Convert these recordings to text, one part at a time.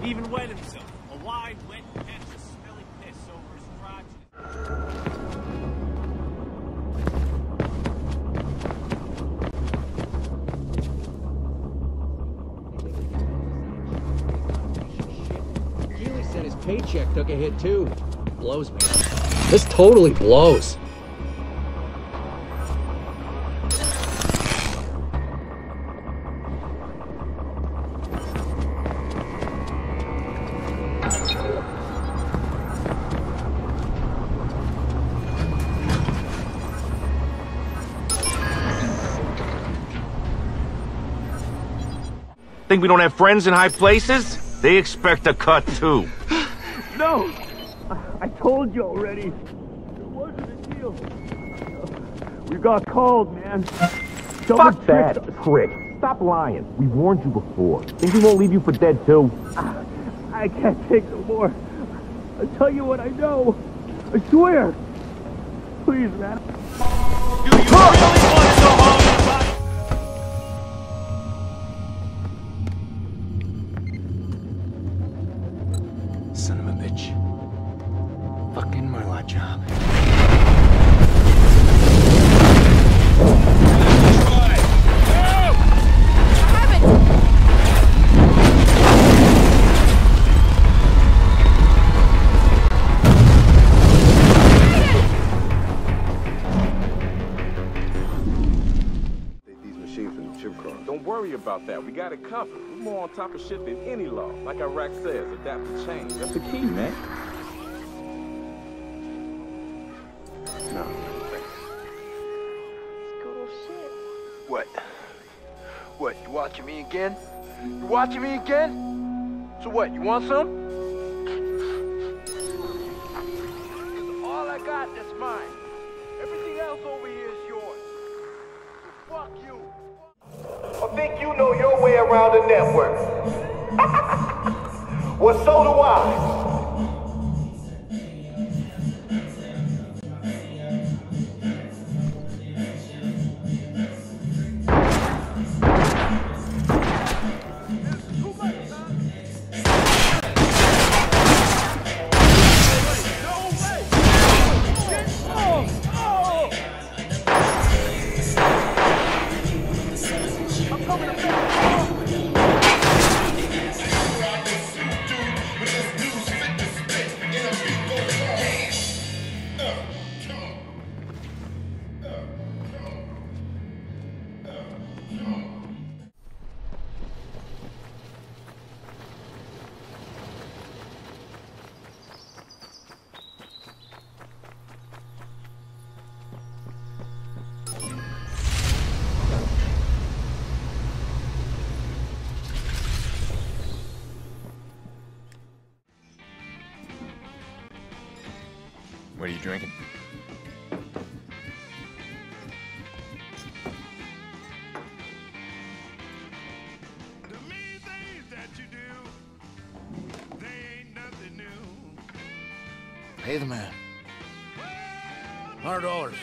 He even wet himself. A wide, wet patch of smelly piss over his crotch. Keely said his paycheck took a hit too. Blows me. This totally blows. Think we don't have friends in high places? They expect a cut too. No! I told you already. It wasn't a deal. We got called, man. Fuck that, prick. Stop lying. We warned you before. Think we won't leave you for dead too? I can't take no more. I'll tell you what I know. I swear. Please, man. Do you really want to go home? Son of a bitch. Fucking Marla job. Don't worry about that. We got it covered. We're more on top of shit than any law. Like Iraq says, adapt and change. That's the key, man. No. Cool shit. What? What, you watching me again? You watching me again? So what, you want some? All I got is mine. Everything else over here is yours. So fuck you. I think you know your way around the network. Well, so do I. What are you drinking? The mean things that you do, they ain't nothing new. Pay the man. $100.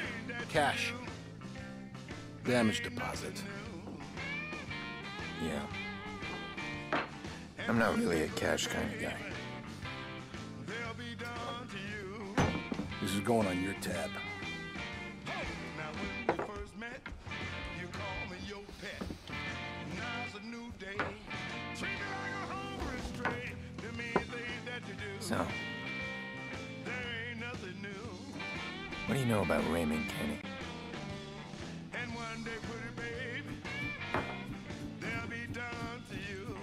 Cash. Damage deposit. Yeah. I'm not really a cash kind of guy. They'll be done to you. This is going on your tab. Now when we first met, you called me your pet. Now's a new day. Treat me like a hungry stray. The mean things that you do, So, there ain't nothing new. what do you know about Raymond Kenny? And one day, pretty baby, they'll be done to you.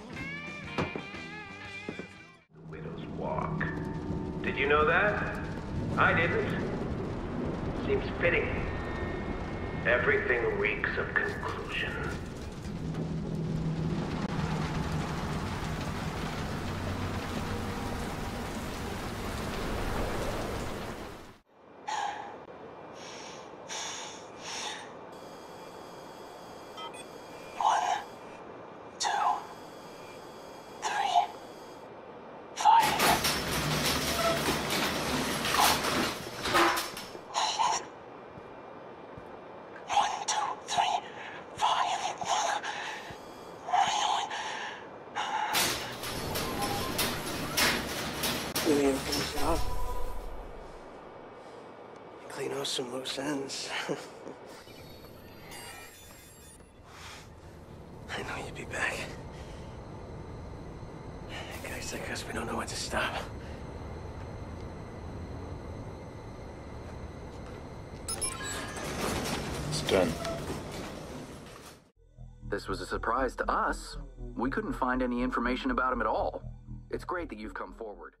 The Widow's Walk. Did you know that? I didn't. Seems fitting. Everything reeks of conclusion. Five. You need to finish it off. Clean off some loose ends. I know you'd be back. Guys like us, we don't know when to stop. It's done. This was a surprise to us. We couldn't find any information about him at all. It's great that you've come forward.